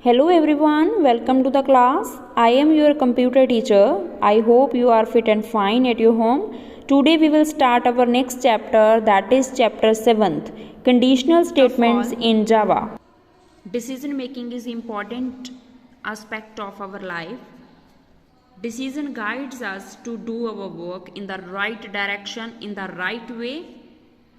Hello everyone, welcome to the class. I am your computer teacher. I hope you are fit and fine at your home. Today we will start our next chapter, that is chapter 7th, conditional statements in Java. Decision making is important aspect of our life. Decision guides us to do our work in the right direction, in the right way.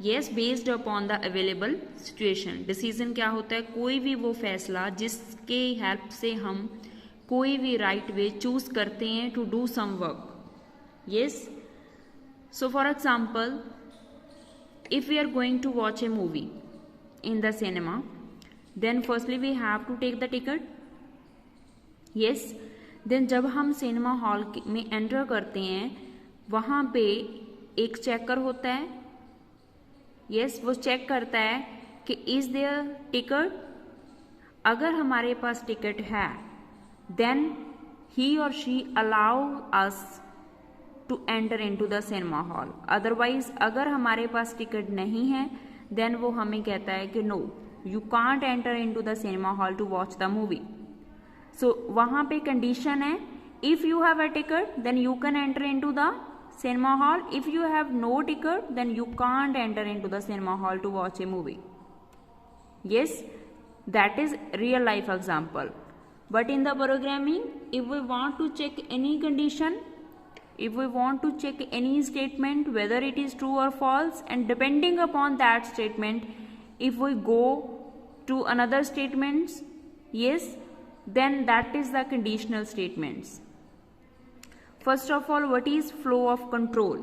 Yes, based upon the available situation. Decision क्या होता है? कोई भी वो फैसला जिसके help से हम कोई भी राइट वे चूज करते हैं to do some work. Yes, so for example, if we are going to watch a movie in the cinema, then firstly we have to take the ticket. yes, then जब हम cinema hall में enter करते हैं वहाँ पे एक checker होता है. यस, वो चेक करता है कि इज देयर टिकट. अगर हमारे पास टिकट है देन ही और she allow us to enter into the cinema hall. Otherwise अगर हमारे पास टिकट नहीं है देन वो हमें कहता है कि no, you can't enter into the cinema hall to watch the movie. So वहां पे कंडीशन है, if you have a ticket then you can enter into the cinema hall. If you have no ticket then you can't enter into the cinema hall to watch a movie. Yes, that is real life example. But in the programming, if we want to check any condition, if we want to check any statement whether it is true or false, and depending upon that statement if we go to another statements, yes, then that is the conditional statements. First of all, what is flow of control?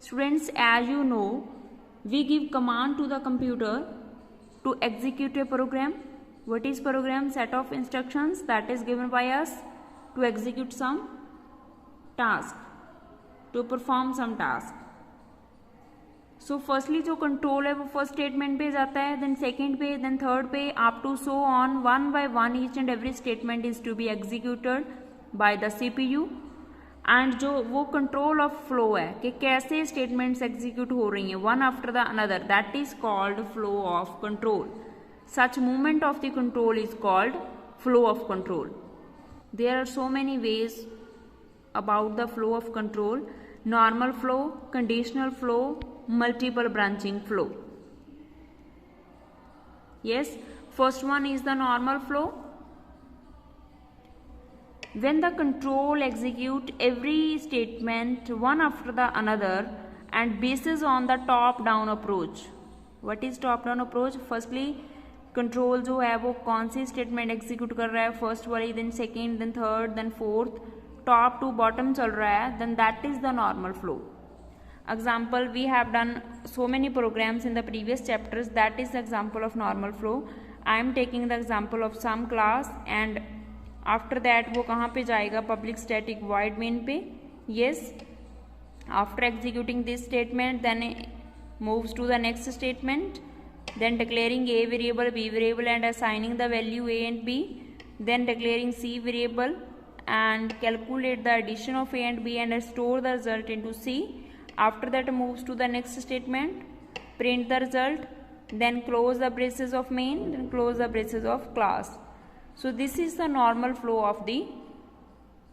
Students, as you know, we give command to the computer to execute a program. What is program? Set of instructions that is given by us to execute some task, to perform some task. So firstly जो control है वो first statement पे जाता है, then second पे, then third पे, up to so on, one by one each and every statement is to be executed by the CPU. And जो वो कंट्रोल ऑफ फ्लो है कि कैसे स्टेटमेंट्स एग्जीक्यूट हो रही हैं one after the another, that is called flow of control. Such movement of the control is called flow of control. There are so many ways about the flow of control: normal flow, conditional flow, multiple branching flow. yes, first one is the normal flow. When the control execute every statement one after the another and bases on the top down approach. What is top down approach? Firstly control जो है वो कौन सी statement execute कर रहा है, first वाली, then second, then third, then fourth, top to bottom चल रहा है, then that is the normal flow. Example, we have done so many programs in the previous chapters, that is the example of normal flow. I am taking the example of some class and after that वो कहाँ पे जाएगा? Public static void main पे. yes, after executing this statement then moves to the next statement, then declaring a variable, b variable and assigning the value a and b, then declaring c variable and calculate the addition of a and b and store the result into c. after that moves to the next statement, print the result, then close the braces of main, then close the braces of class. So this is the normal flow of the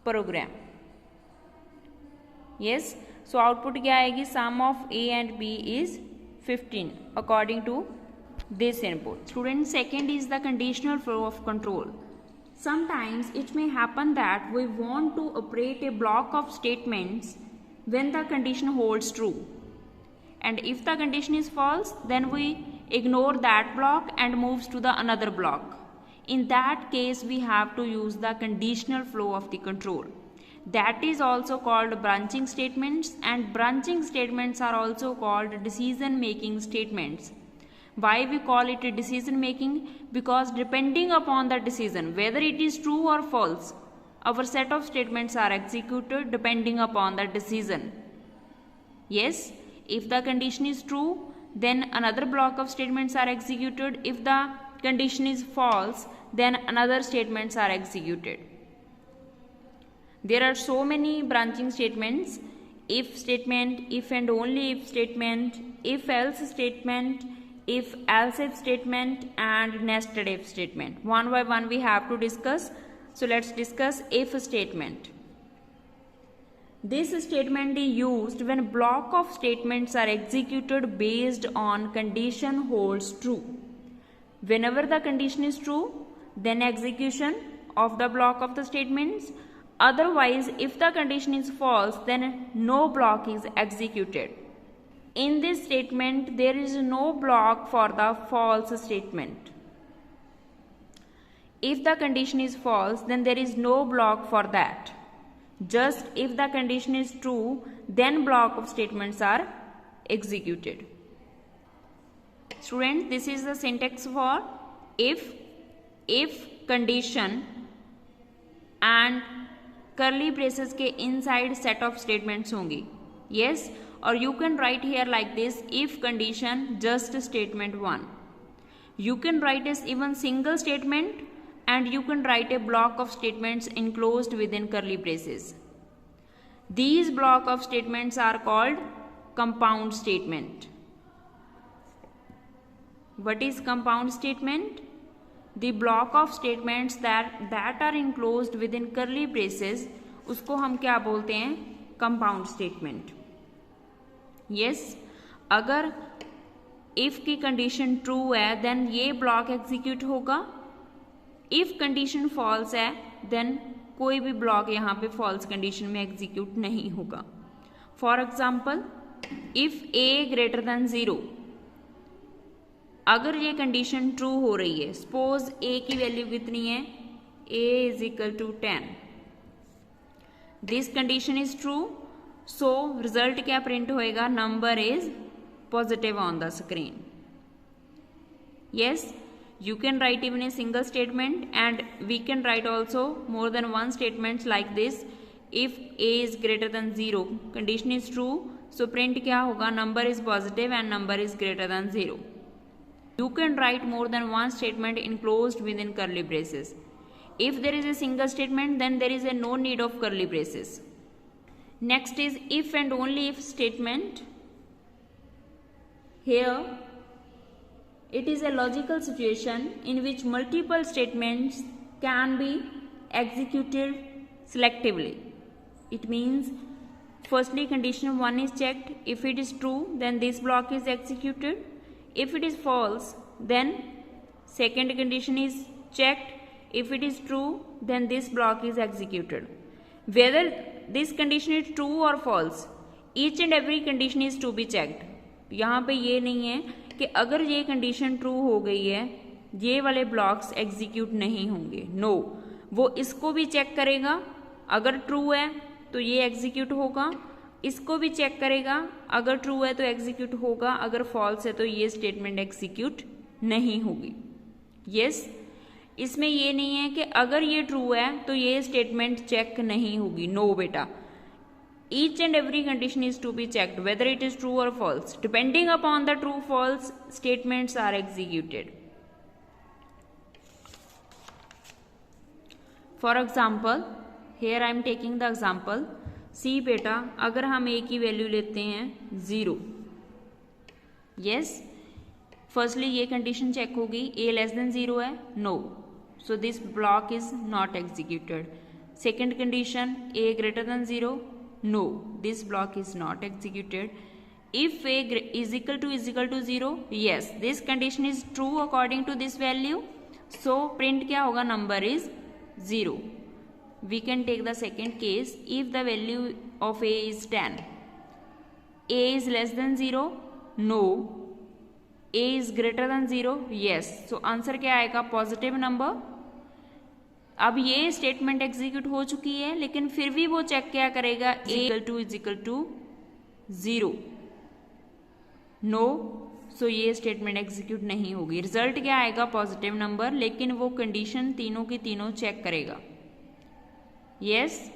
program. yes, so output क्या आएगी? sum of a and b is 15 according to this input. Students, second is the conditional flow of control. Sometimes it may happen that we want to operate a block of statements when the condition holds true, and if the condition is false then we ignore that block and moves to the another block. In that case we have to use the conditional flow of the control. That is also called branching statements, and branching statements are also called decision making statements. Why we call it a decision making? Because depending upon the decision whether it is true or false, our set of statements are executed depending upon the decision. yes, if the condition is true then another block of statements are executed. If the condition is false then another statements are executed. There are so many branching statements: if statement, if and only if statement, if else statement, if else if statement and nested if statement. One by one we have to discuss. So let's discuss if statement. This statement is used when block of statements are executed based on condition holds true. Whenever the condition is true, then execution of the block of the statements. Otherwise, if the condition is false, then no block is executed. In this statement, there is no block for the false statement. If the condition is false, then there is no block for that. Just if the condition is true, then block of statements are executed. Students, this is the syntax for if condition and curly braces के inside set of statements होंगी. Yes, or you can write here like this, if condition just statement 1. You can write as even single statement, and you can write a block of statements enclosed within curly braces. These block of statements are called compound statement. What is compound statement? The block of statements that are enclosed within curly braces, उसको हम क्या बोलते हैं? Compound statement. Yes, अगर if की condition true है, then ये block execute होगा. If condition false है, then कोई भी block यहाँ पे false condition में execute नहीं होगा. For example, if a greater than 0, अगर ये कंडीशन ट्रू हो रही है, सपोज a की वैल्यू कितनी है? a is equal to 10. This condition is true, so result क्या प्रिंट होएगा? Number is positive on the screen. Yes, you can write even a single statement, and we can write also more than one statements like this. If a is greater than 0, condition is true, so print क्या होगा? Number is positive and number is greater than 0. You can write more than one statement enclosed within curly braces. If there is a single statement, then there is a no need of curly braces. Next is if and only if statement. Here, it is a logical situation in which multiple statements can be executed selectively. It means, firstly, condition 1 is checked. If it is true, then this block is executed. If it is false, then second condition is checked. If it is true, then this block is executed. Whether this condition is true or false, each and every condition is to be checked. यहाँ पे ये नहीं है कि अगर ये condition true हो गई है, ये वाले ब्लॉक्स एग्जीक्यूट नहीं होंगे. नो, वो इसको भी चेक करेगा. अगर ट्रू है तो ये एग्जीक्यूट होगा. इसको भी चेक करेगा. अगर ट्रू है तो एग्जीक्यूट होगा, अगर फॉल्स है तो ये स्टेटमेंट एग्जीक्यूट नहीं होगी. यस, इसमें ये नहीं है कि अगर ये ट्रू है तो ये स्टेटमेंट चेक नहीं होगी. नो बेटा, each and every condition is to be checked whether it is true or false. Depending upon the true false, statements are executed. For example, here I am taking the example. See बेटा, अगर हम a की value लेते हैं 0. Yes, firstly ये condition check होगी. a less than 0 है? No. So this block is not executed. Second condition, a greater than 0. No, this block is not executed. If a is equal to 0, yes, this condition is true according to this value. So print क्या होगा? Number is 0. We can take the second case. If the value of a is 10, a is less than 0. No. a is greater than 0. Yes. So answer क्या आएगा? Positive number. अब ये statement execute हो चुकी है, लेकिन फिर भी वो चेक क्या करेगा? Is equal to 0. No, so ये स्टेटमेंट एग्जीक्यूट नहीं होगी. रिजल्ट क्या आएगा? पॉजिटिव नंबर, लेकिन वो कंडीशन तीनों की तीनों चेक करेगा. Yes,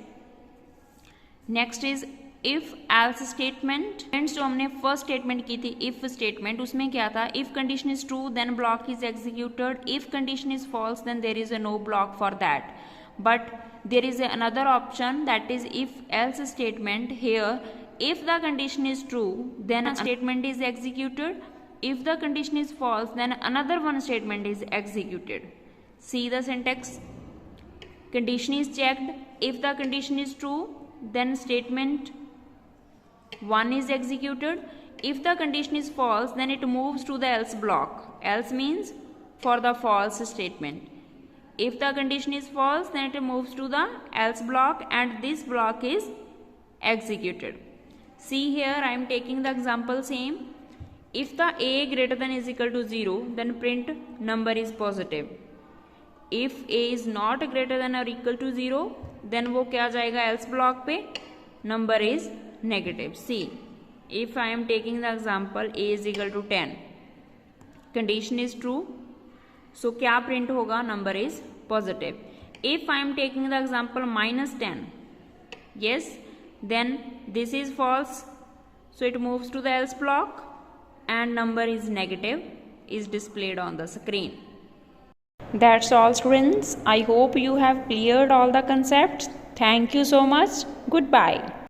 next is if else statement. Friends, जो हमने फर्स्ट स्टेटमेंट की थी इफ स्टेटमेंट, उसमें क्या था? If condition is true then block is executed. If condition is false then there is a no block for that. But there is another option, that is if else statement. Here if the condition is true then a statement is executed. If the condition is false, then another one statement is executed. See the syntax. Condition is checked. If the condition is true, then statement 1 is executed. If the condition is false, then it moves to the else block. Else means for the false statement. If the condition is false, then it moves to the else block and this block is executed. See here, I am taking the example same. If the a greater than is equal to 0, then print number is positive. If a is not greater than or equal to 0, then वो क्या जाएगा else block पे, number is negative. See, if I am taking the example a is equal to 10, condition is true, so क्या print होगा, number is positive. If I am taking the example minus 10, yes, then this is false, so it moves to the else block and number is negative is displayed on the screen. That's all students. I hope you have cleared all the concepts. Thank you so much. Goodbye.